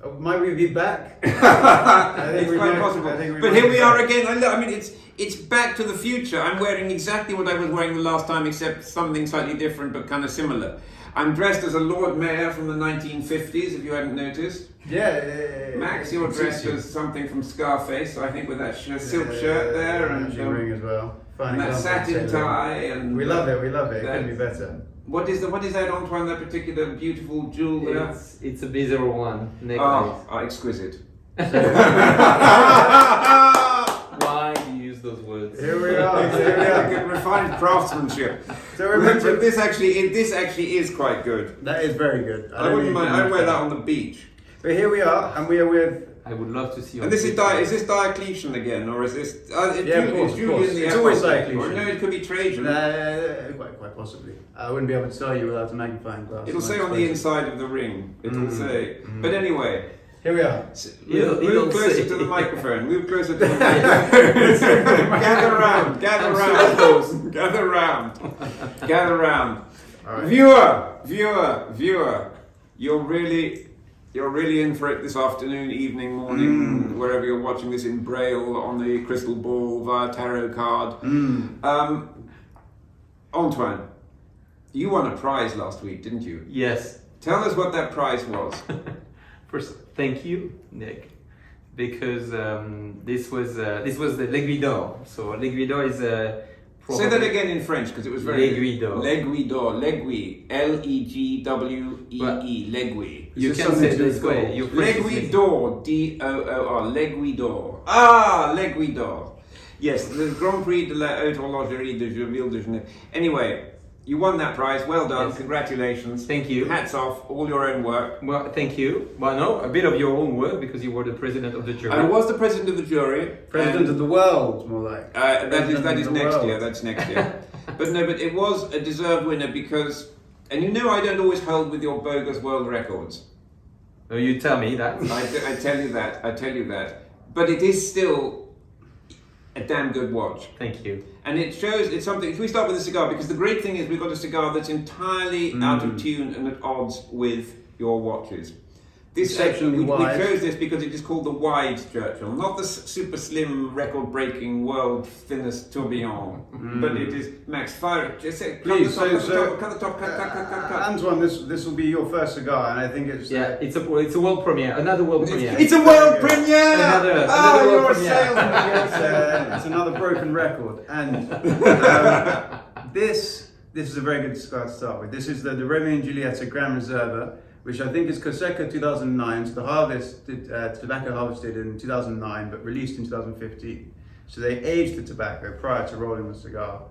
And might we be back? it's quite possible. But here we are again. I mean, it's back to the future. I'm wearing exactly what I was wearing the last time, except something slightly different, but kind of similar. I'm dressed as a Lord Mayor from the 1950s, if you hadn't noticed. Yeah. Max, you're dressed as something from Scarface, I think, with that silk shirt there, and ring as well. And that satin tie, and we love it. It couldn't be better. What is that, Antoine? That particular beautiful jewel there? It's a bizarre one. Necklace. Exquisite. Why do you use those words? Here we are. Refined craftsmanship. So remember, this actually is quite good. That is very good. I wouldn't mind. I'd wear that on the beach. But here we are, and we are with. I would love to see. And this is Diocletian again, or is this? Of course. It's always Diocletian. No, it could be Trajan. Quite possibly. I wouldn't be able to tell you without a magnifying glass. It'll say on the inside of the ring. It'll say. But anyway. Here we are. Move closer to the microphone. Move closer to the microphone. Gather round. Gather round. Right. Viewer. You're really in for it this afternoon, evening, morning, wherever you're watching this in Braille, on the crystal ball, via tarot card. Antoine, you won a prize last week, didn't you? Yes. Tell us what that prize was. First, thank you, Nick, because this was the L'Aiguille d'Or. So L'Aiguille d'Or is a. Say that again in French, because it was very. L'Aiguille d'Or. L'Aiguille d'Or. L'Aiguille. L-E-G-W-E-E. L'Aiguille. You can say it this way. L'Aiguille d'Or. D-O-O-R. L'Aiguille d'Or. Ah, L'Aiguille d'Or. Yes, the Grand Prix de la Haute Horlogerie de Ville de Genève. Anyway, you won that prize. Well done. Yes. Congratulations. Thank you. Hats off. All your own work. Well, thank you. Well, no, a bit of your own work, because you were the president of the jury. I was the president of the jury. President of the world, more like. That is next year. That's next year. But it was a deserved winner because, and you know, I don't always hold with your bogus world records. Oh, you tell me that. I tell you that. But it is still a damn good watch. Thank you. And it shows, it's something, if we start with the cigar, because the great thing is we've got a cigar that's entirely out of tune and at odds with your watches. This Exceptionally we wide. chose this because it is called the wide Churchill, not the super slim, record-breaking, world thinnest tourbillon, but it is Max. Fire it. Just say, Please, cut the top. Antoine, this will be your first cigar, and I think it's it's a world premiere, another world premiere. It's a world premiere. Another you're world a premiere. salesman. it's another broken record, and this is a very good cigar to start with. This is the Romeo and Julieta Gran Reserva, which I think is Cosecha 2009. So the tobacco harvested in 2009, but released in 2015. So they aged the tobacco prior to rolling the cigar.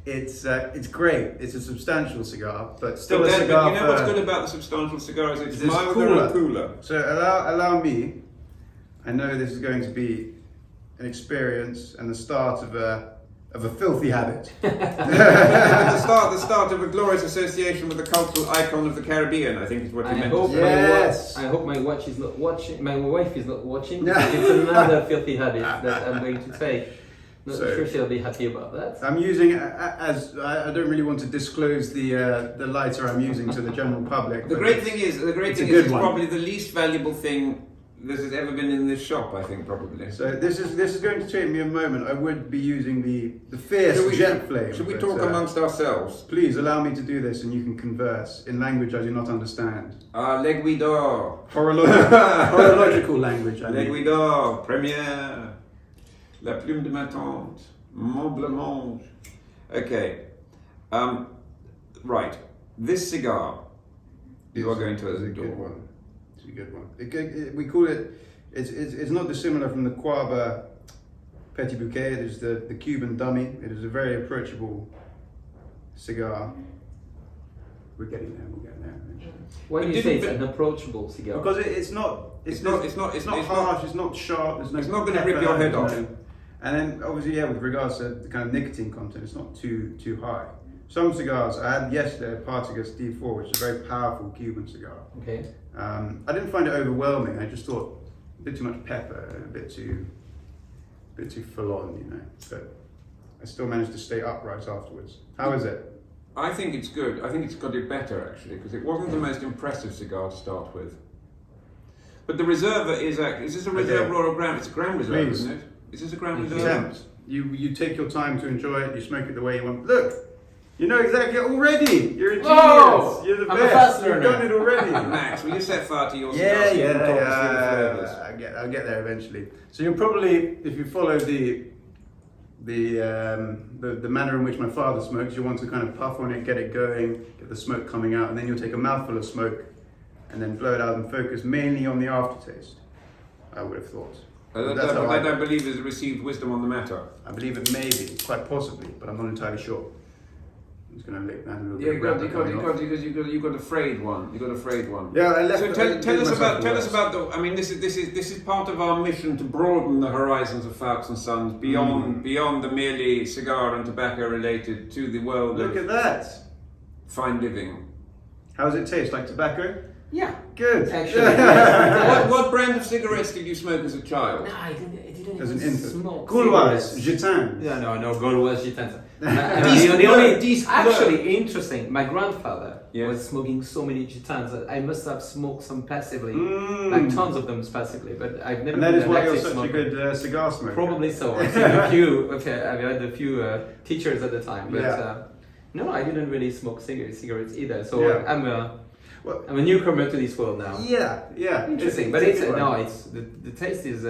It's great. It's a substantial cigar, but still a cigar. You know what's good about the substantial cigar is it's milder and cooler. So allow me. I know this is going to be an experience and the start of a filthy habit. the start of a glorious association with the cultural icon of the Caribbean, I think is what you meant to say. I hope my watch is not watching. My wife is not watching. It's another filthy habit that I'm going to take. Not sure she'll be happy about that. I'm using as I don't really want to disclose the lighter I'm using to the general public. The great thing is it's probably the least valuable thing that has ever been in this shop, I think, probably. So this is going to take me a moment. I would be using the fierce jet flame. Should we talk amongst ourselves? Please allow me to do this, and you can converse in language I do not understand. L'Aiguille d'Or. Horological language. L'Aiguille d'Or, première. La plume de ma tante. Mon blancmange. Okay. Right. This cigar you are going to adore. It's a good one. We call it. It's not dissimilar from the Quaba Petit Bouquet. It is the Cuban dummy. It is a very approachable cigar. We're getting there. We'll get there. Why do you say it's an approachable cigar? Because it's not harsh. It's not sharp. There's no. It's not going to rip your head off. And then obviously, with regards to the kind of nicotine content, it's not too high. Some cigars, I had yesterday a Partagas D4, which is a very powerful Cuban cigar. Okay. I didn't find it overwhelming. I just thought a bit too much pepper, a bit too full on, But I still managed to stay upright afterwards. How is it? I think it's good. I think it's got it better actually, because it wasn't the most impressive cigar to start with. But the Reserva is this a Reserva or a Gran? It's a Gran Reserva, isn't it? Is this a Gran Reserva? You take your time to enjoy it. You smoke it the way you want. Look, you know exactly already. You're a genius. Whoa! You're the I'm best. a fast learner. You've done it already. Max, will you set fire to your cigar? I'll get there eventually. So you'll probably, if you follow the manner in which my father smokes, you want to kind of puff on it, get it going, get the smoke coming out, and then you'll take a mouthful of smoke and then blow it out and focus mainly on the aftertaste. I would have thought. I believe is received wisdom on the matter. I believe it may be, quite possibly, but I'm not entirely sure. I'm just going to lick that a little bit. You got a frayed one. You got a frayed one. Yeah, I left. So tell us about the. I mean, this is part of our mission to broaden the horizons of Foulkes and Sons beyond the merely cigar and tobacco related to the world. Look at that. Fine living. How does it taste? Like tobacco? Yeah. Good. Actually, what brand of cigarettes did you smoke as a child? No, I didn't As an even infant. smoke Gauloise, cigarettes. Gitans. Yeah, no, Gauloise, Gitans. These Actually, interesting. My grandfather Yes. was smoking so many Gitans that I must have smoked some passively, like tons of them passively. But I've never. And that been is an why you're active such smoker. a good cigar smoker. Probably so. I've seen a few. Okay, I've had a few teachers at the time, but Yeah. no, I didn't really smoke cigarettes either. So Yeah. I'm a newcomer to this world now. Yeah. Interesting, but it's the taste is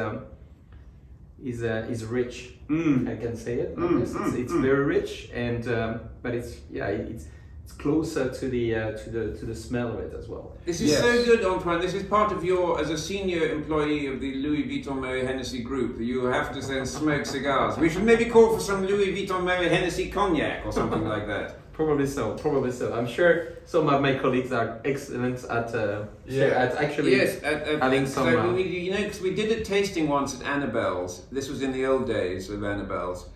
rich. I can say it. Like this. It's very rich, and but it's closer to the smell of it as well. This is so good, Antoine. This is part of your, as a senior employee of the Louis Vuitton Moet Hennessy group, you have to then smoke cigars. We should maybe call for some Louis Vuitton Moet Hennessy cognac or something like that. Probably so. I'm sure some of my colleagues are excellent at actually having some. Because we did a tasting once at Annabelle's. This was in the old days of Annabelle's,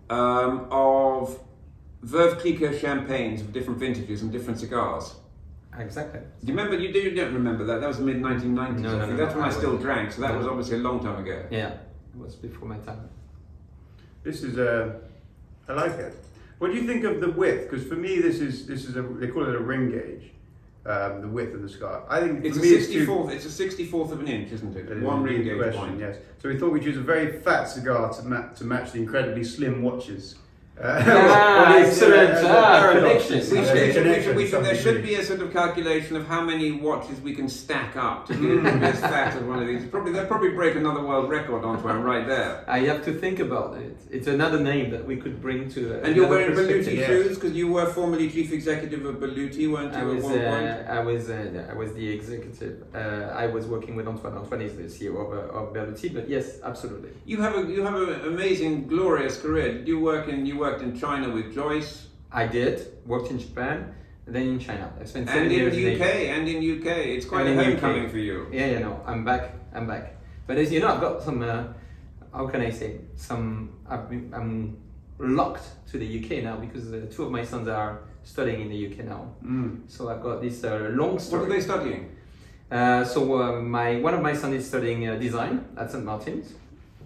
of Veuve Clicquot champagnes of different vintages and different cigars. Exactly. Do you remember? You don't remember that? That was the mid 1990s. No. That's when I still drank, so that was obviously a long time ago. Yeah, it was before my time. This is I like it. What do you think of the width? Because for me, this is they call it a ring gauge. The width of the cigar. I think it's for a me 64th. It's a 64th of an inch, isn't it? One ring gauge point. Yes. So we thought we'd use a very fat cigar to match the incredibly slim watches. Excellent connections. There should be a sort of calculation of how many watches we can stack up to get as fat as one of these. They'll probably break another world record, Antoine, right there. I have to think about it. It's another name that we could bring to. And you're wearing Berluti shoes because you were formerly chief executive of Berluti, weren't you? I was the executive. I was working with Antoine. Antoine is the CEO of Berluti, but yes, absolutely. You have an amazing, glorious career. Did you worked in China with Joyce? I did. Worked in Japan, and then in China. I spent 7 and years in UK. And in UK, it's quite a homecoming for you. Yeah, no, I'm back. But as you know, I've got some. How can I say? I'm locked to the UK now because two of my sons are studying in the UK now. So I've got this long story. What are they studying? One of my sons is studying design at St. Martin's.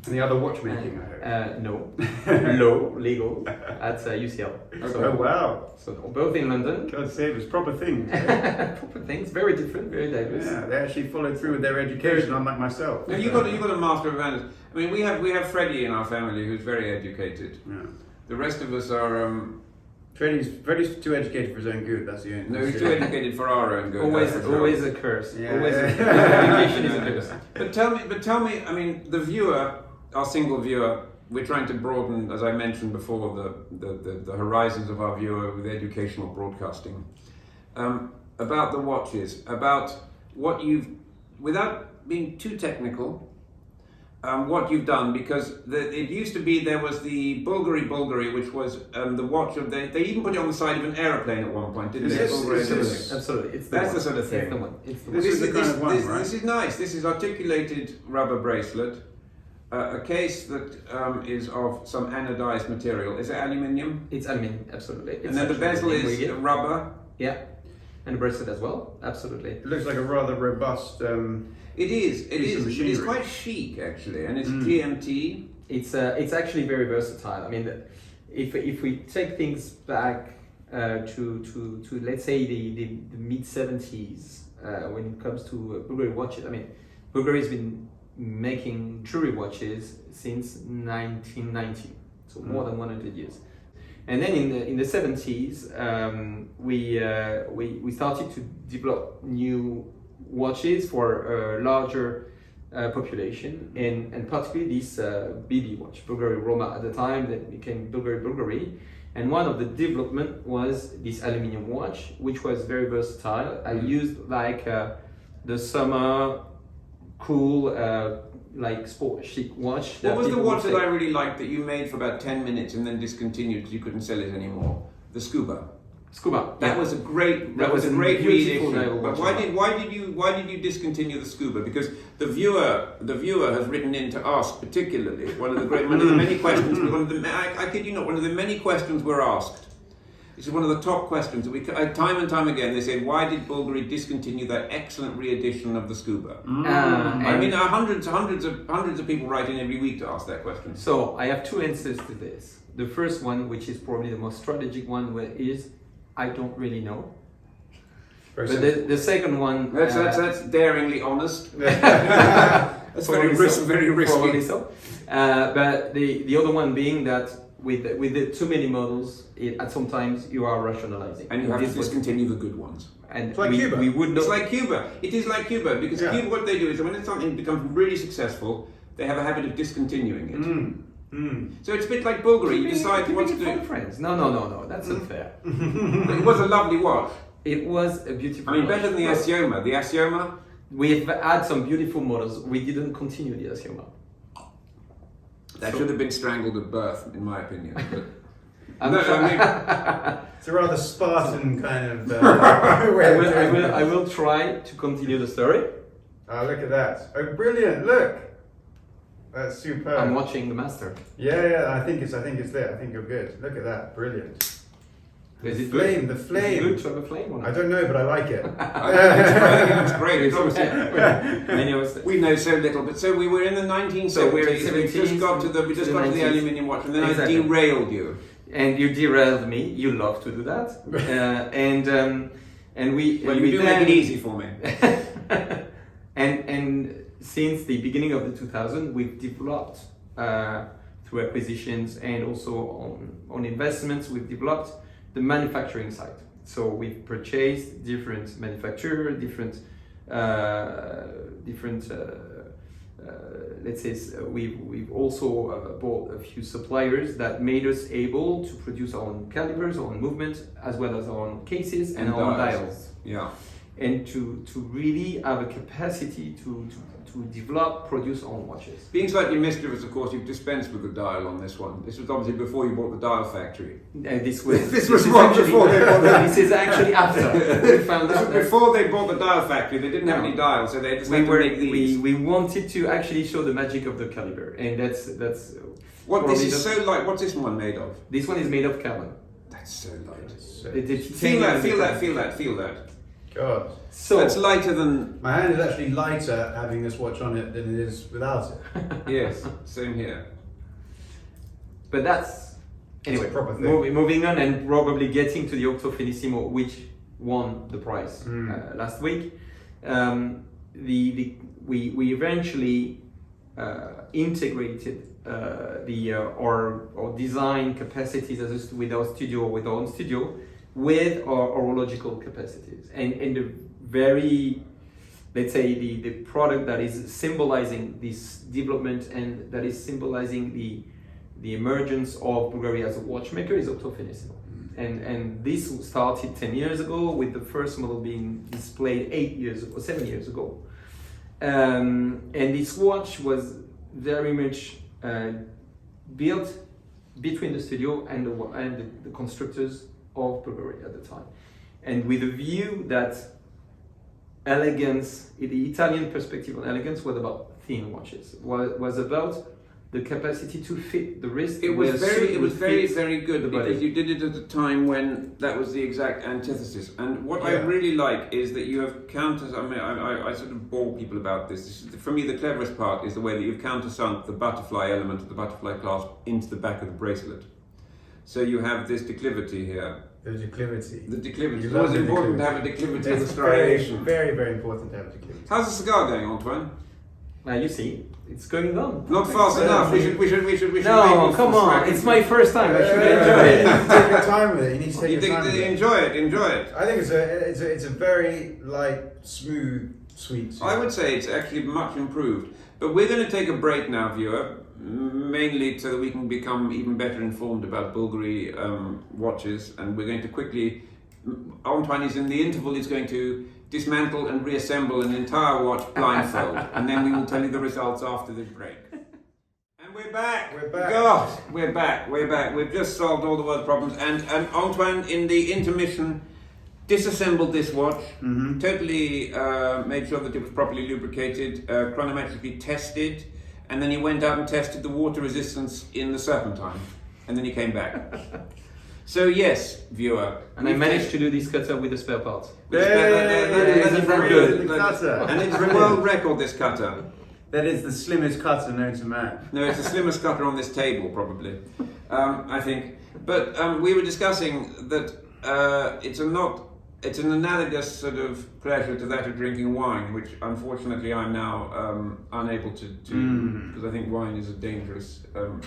And the other watchmaking, I hope. No, legal at UCL. Oh wow! So both in London. God save us, proper things. Proper things, very different, very diverse. Yeah, they actually followed through with their education, unlike myself. No, you got a Master of Manners. I mean, we have Freddie in our family who's very educated. Yeah. The rest of us are. Freddie's too educated for his own good. That's the only. No, he's too educated for our own good. Always a curse. Yeah. Always education is a curse. But tell me. I mean, the viewer, our single viewer, we're trying to broaden, as I mentioned before, the horizons of our viewer with educational broadcasting. About the watches, about what you've, without being too technical, what you've done, because it used to be there was the Bulgari, which was the watch of they even put it on the side of an aeroplane at one point, didn't they? Absolutely, That's the sort of thing. This is the kind of one, right? This is nice. This is articulated rubber bracelet, a case that is of some anodized material. Is it aluminium? It's aluminium, absolutely. And then the bezel is rubber. Yeah, and the bracelet as well, absolutely. It looks like a rather robust. It is. It's quite chic actually, and it's GMT. It's actually very versatile. I mean, if we take things back to let's say the mid 70s when it comes to Bulgari watches. I mean, Bulgari has been making jewelry watches since 1990, so more than 100 years. And then in the 70s, we started to develop new watches for a larger population, and particularly this BB watch, Bulgari Roma at the time, that became Bulgari. And one of the development was this aluminium watch, which was very versatile. I used like the summer cool, like sport chic watch. What was the watch that I really liked that you made for about 10 minutes and then discontinued because you couldn't sell it anymore? The Scuba. Scuba. That yeah. was a great. That was a great beautiful reissue. But why did you discontinue the Scuba? Because the viewer has written in to ask particularly one of the many questions. I kid you not, one of the many questions we're asked. This is one of the top questions that we time and time again. They say, why did Bulgari discontinue that excellent re-edition of the Scuba? I mean, hundreds of people write in every week to ask that question. So I have two answers to this. The first one, which is probably the most strategic one, is I don't really know. But the second one... That's daringly honest. That's very risky. Probably so. But the other one being that with the too many models, at sometimes you are rationalizing. And you have to discontinue the good ones. And it's like Cuba. It's like Cuba. It is like Cuba, because Cuba, what they do is when something becomes really successful, they have a habit of discontinuing it. So it's a bit like Bulgari. You decide what to do. Friends. No, that's unfair. But it was a lovely watch. It was a beautiful. I mean, better than the Asioma. The Asioma. We've had some beautiful models. We didn't continue the Asioma. That should have been strangled at birth, in my opinion. But it's a rather Spartan kind of. I will try to continue the story. Oh, look at that! Oh, brilliant! Look. That's superb. I'm watching the master. Yeah, I think it's there. I think you're good. Look at that, brilliant. Is it flame? Good? The flame. Is it good to have a flame or not? I don't know, but I like it. It's great. It's obviously we know so little, but so we were in the 1970s. So we're in 70s. We just got to the aluminium watch, and then exactly. I derailed you. And you derailed me. You love to do that. And we. Well, and you we do then, make it easy for me. and since the beginning of the 2000s, we've developed through acquisitions and also on investments, we've developed the manufacturing side. So we've purchased different manufacturers, let's say we've also bought a few suppliers that made us able to produce our own calibers, our own movement, as well as our own cases and our own dials. Yeah. And to really have a capacity to develop, produce our own watches. Being slightly mischievous, of course, you've dispensed with the dial on this one. This was obviously before you bought the dial factory. This was before they bought the This is actually after we found out. Before they bought the dial factory, they didn't have any dials, so they just had to make these. We wanted to actually show the magic of the caliber, and that's. What this is so light. What's this one made of? This one is made of carbon. That's so light. Feel that. God. So that's lighter than. My hand is actually lighter having this watch on it than it is without it. Yes, same here. But that's anyway. Proper thing. Moving on and probably getting to the Octo Finissimo, which won the prize last week. We eventually integrated our design capacities with our own studio. With our horological capacities and the very, let's say, the product that is symbolizing this development and that is symbolizing the emergence of Bulgari as a watchmaker is Octo Finissimo. And this started 10 years ago with the first model being displayed 7 years ago. And this watch was very much built between the studio and the constructors of Bulgari at the time, and with a view that elegance, the Italian perspective on elegance was about thin watches, was about the capacity to fit the wrist. It was very good because you did it at a time when that was the exact antithesis. And what I really like is that you have I sort of bore people about this. For me, the cleverest part is the way that you've countersunk the butterfly element of the butterfly clasp into the back of the bracelet. So you have this declivity here, The declivity. The declivity. You It's love always the important to declivity. have a declivity of the It's very, striation. very, very important to have a declivity. How's the cigar going, Antoine? You see, it's going on. Not fast enough. We should make No, it come on. It's my first time. I should You enjoy need it. to take your time with it. You need to take You your time with it. enjoy it. Enjoy it. I think it's a very light, smooth, sweet. I would say it's actually much improved. But we're going to take a break now, viewer, mainly so that we can become even better informed about Bulgari watches. And we're going to quickly, Antoine is in the interval, he's going to dismantle and reassemble an entire watch blindfold. And then we will tell you the results after the break. And we're back. We're back. God, we're back. We're back. We've just solved all the world problems. And Antoine, in the intermission, disassembled this watch, totally made sure that it was properly lubricated, chronometrically tested, and then he went out and tested the water resistance in the serpentine, and then he came back. So yes, viewer, And I managed to do this cutter with the spare parts. Isn't that good? Cutter. And it's a world record, this cutter. That is the slimmest cutter known to man. No, it's the slimmest cutter on this table, probably. I think. But we were discussing that it's an analogous sort of pleasure to that of drinking wine, which unfortunately I'm now unable to do, because I think wine is a dangerous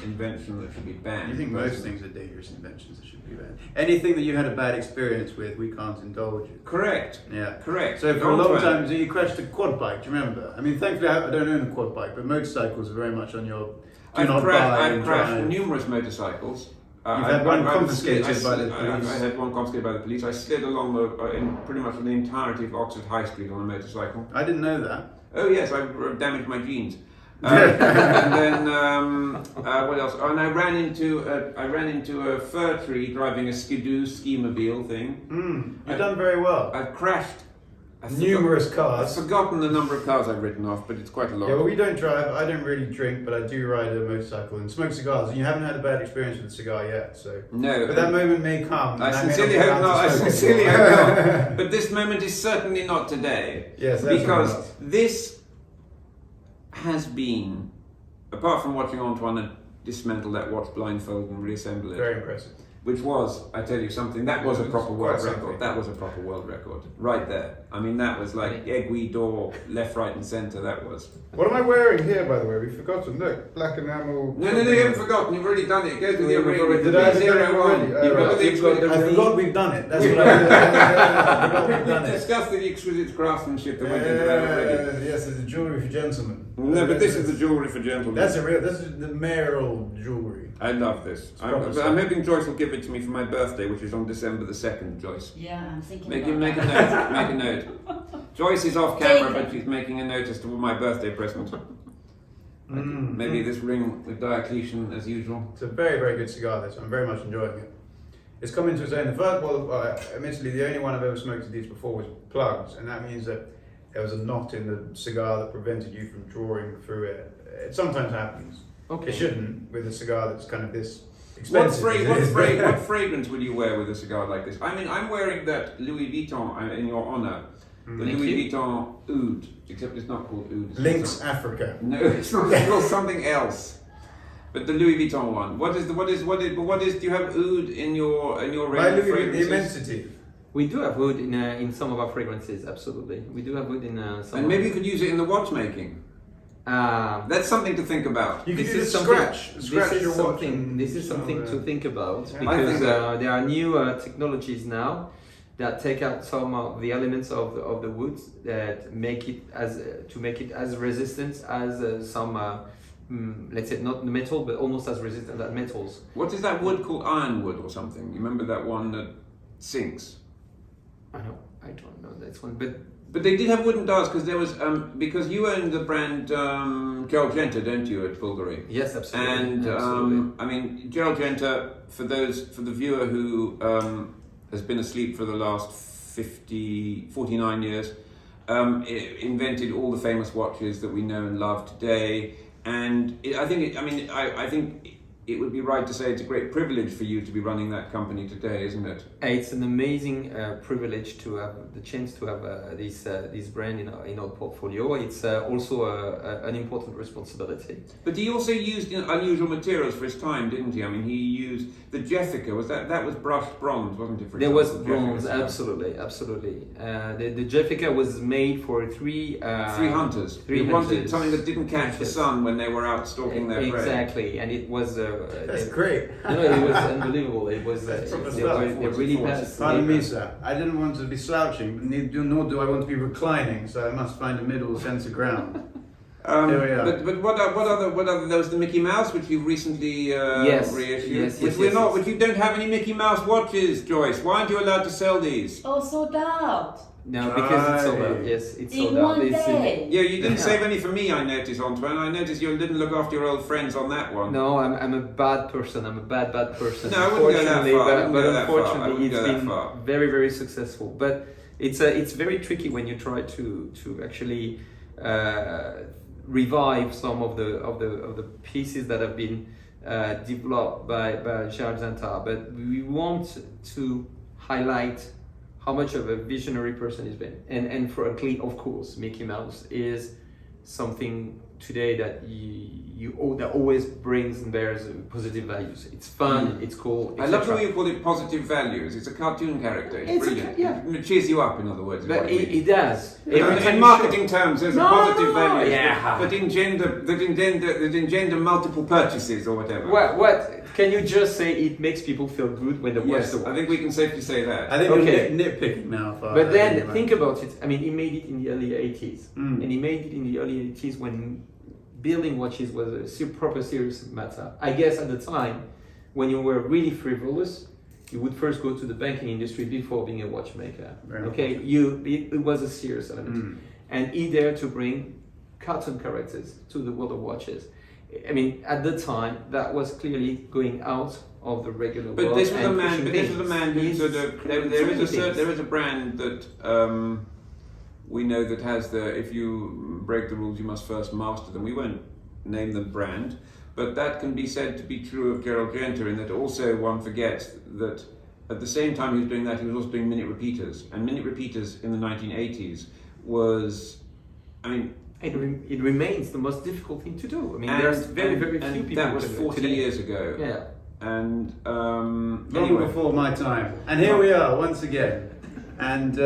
invention that should be banned. You think most things are dangerous inventions that should be banned. Anything that you had a bad experience with, we can't indulge in. Correct. Yeah. Correct. So for a long time, so you crashed a quad bike, do you remember? I mean, thankfully I don't own a quad bike, but motorcycles are very much on your I've crashed numerous motorcycles. You've had one confiscated by the police. I had one confiscated by the police. I slid along in pretty much the entirety of Oxford High Street on a motorcycle. I didn't know that. Oh yes, I damaged my jeans. And then what else? Oh, and I ran into a fir tree driving a skidoo ski-mobile thing. You've done very well. I've crashed Numerous I've cars. forgotten the number of cars I've written off, but it's quite a lot. Yeah, well, we don't drive. I don't really drink, but I do ride a motorcycle and smoke cigars. And you haven't had a bad experience with a cigar yet, so. No. But that moment may come. I and may sincerely be hope allowed not. to I smoke sincerely anymore. hope not. But this moment is certainly not today. Yes, that's because not. this has been, apart from watching Antoine dismantle that watch blindfold and reassemble it, Very impressive. which was, I tell you something, that was a It's proper world quite record. something. That was a proper world record, right there. I mean, that was like Aiguille door, left, right, and centre. That was. What am I wearing here, by the way? We've forgotten. Look, black enamel. No, you haven't forgotten. You've already done it. Go to the arena. Did I have it done already? I forgot we've done it. That's what I forgot we've done We've it. discussed the exquisite craftsmanship that went into that already. Yes, it's a jewellery for gentlemen. No, but this is the jewellery for gentlemen. This is the mayoral jewellery. I love this. proper But stuff. I'm hoping Joyce will give it to me for my birthday, which is on December the 2nd, Joyce. Yeah, I'm thinking Make about a that. note. Make a note. Joyce is off camera, but she's making a note as to my birthday present. Maybe this ring with Diocletian as usual. It's a very, very good cigar, this. I'm very much enjoying it. It's come into its own. The first, admittedly, the only one I've ever smoked of these before was plugs, and that means that there was a knot in the cigar that prevented you from drawing through it. It sometimes happens. Okay. It shouldn't with a cigar that's kind of this What, expensive. what fragrance would you wear with a cigar like this? I mean, I'm wearing that Louis Vuitton in your honour. The Thank Louis you. Vuitton Oud, except it's not called Oud. Lynx Africa. No, it's not. It's called something else. But the Louis Vuitton one. What is? Do you have oud in your My range of Louis, the fragrances? immensity. We do have wood in some of our fragrances, absolutely. We do have wood in some. And maybe you could use it in the watchmaking. That's something to think about. You can This do the is something- scratch This your is watch. something. This is and- something to think about Yeah. I because think that- there are new technologies now that take out some of the elements of the wood that make it as resistant as some let's say not the metal but almost as resistant as metals. What is that wood called? Ironwood or something? You remember that one that sinks? I don't know that one, But they did have wooden dials because there was because you own the brand Gelgenta, don't you, at Bulgari? yes, absolutely. And absolutely. I mean, Gelgenta, for the viewer who has been asleep for the last 49 years, invented all the famous watches that we know and love today. And I think it would be right to say it's a great privilege for you to be running that company today, isn't it? It's an amazing privilege to have the chance to have this brand in our portfolio. It's also an important responsibility. But he also used unusual materials for his time, didn't he? I mean, he used the Jessica. Was that was brushed bronze, wasn't it? There was bronze, absolutely. The Jessica was made for three hunters. Three He hunters. wanted something that didn't catch the sun when they were out stalking their prey. Exactly, and it was. That's great. No, it was unbelievable. It was. They really passed. Pardon me, sir. I didn't want to be slouching, nor do I want to be reclining, so I must find a middle sense of ground. Here we are. But what other? There was the Mickey Mouse, which you recently reissued. Yes, Which you don't have any Mickey Mouse watches, Joyce. Why aren't you allowed to sell these? Oh, sold out. No, because it's sold out. Yes, it's In sold out. one day. Yeah, you didn't save any for me, I noticed, Antoine. I noticed you didn't look after your old friends on that one. No, I'm a bad person. I'm a bad person. No, I wouldn't go that far. But unfortunately, it's been very, very successful. But it's very tricky when you try to actually revive some of the pieces that have been developed by Gerald Zantar. But we want to highlight how much of a visionary person he's been. And frankly, of course, Mickey Mouse is something today that that always brings and bears positive values. It's fun, it's cool, I love the way you call it positive values. It's a cartoon character. It's brilliant. It cheers you up, in other words. But it does. In marketing terms, there's a positive value. Yeah. But that engender multiple purchases or whatever. What? Can you just say it makes people feel good when they watch Yes, the watch? I think we can safely say that. I think Okay. you're nitpicking now. But then think about it. I mean, he made it in the early 80s. Mm. And he made it in the early 80s when building watches was a proper serious matter. I guess at the time, when you were really frivolous, you would first go to the banking industry before being a watchmaker. Okay, it was a serious element. Mm. And he dared to bring cartoon characters to the world of watches. I mean, at the time, that was clearly going out of the regular But world. this was a and man. pushing But this was a things. man who He's sort of. created There so is many things. there is a brand that we know that has the. If you break the rules, you must first master them. We won't name the brand, but that can be said to be true of Gerald Genter, in that also one forgets that at the same time he was doing that, he was also doing minute repeaters, and minute repeaters in the 1980s was, I mean. It remains the most difficult thing to do. I mean, there's very few people. That was who can do it 40 today. years ago. Yeah. And Long anyway. before my time. And here we are once again. And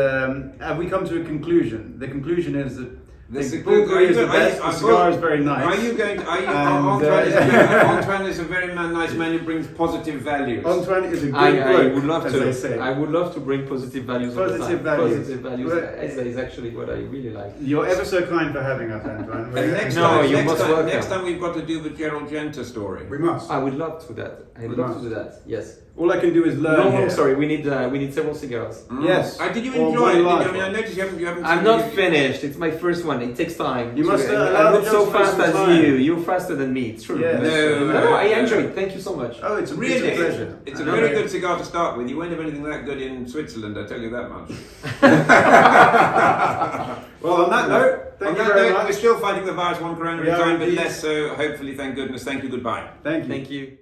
have we come to a conclusion? The conclusion is that Bulgari is the best, the cigar is very nice. Are you going to, Antoine is a very nice man who brings positive values. Antoine is a good I would love as to. they say. I would love to bring positive values. all the Positive time. values. Positive values. Well, Is actually what I really like. You're ever so kind for having us, Antoine. And next No, time, you next must time, welcome. next time we've got to do the Gerald Genter story. We must. I would love to do that. I would love to do that. Yes. All I can do is learn No, here. I'm sorry. We need several cigars. Yes. Did you Or enjoy one it? life. I mean, I noticed you haven't. I'm not finished. It's my first one. It takes time. You must I'm allow not the so gentleman fast some as time. you. You're faster than me. It's true. Yes. No, I enjoyed it. Thank you so much. Oh, it's a Really, pleasure. it's a No, very no. good cigar to start with. You won't have anything that good in Switzerland, I tell you that much. Well, on that note, thank you very We're much. still fighting the virus one corona at We a are time, but indeed. less so. Hopefully, thank goodness. Thank you. Goodbye. Thank you. Thank you.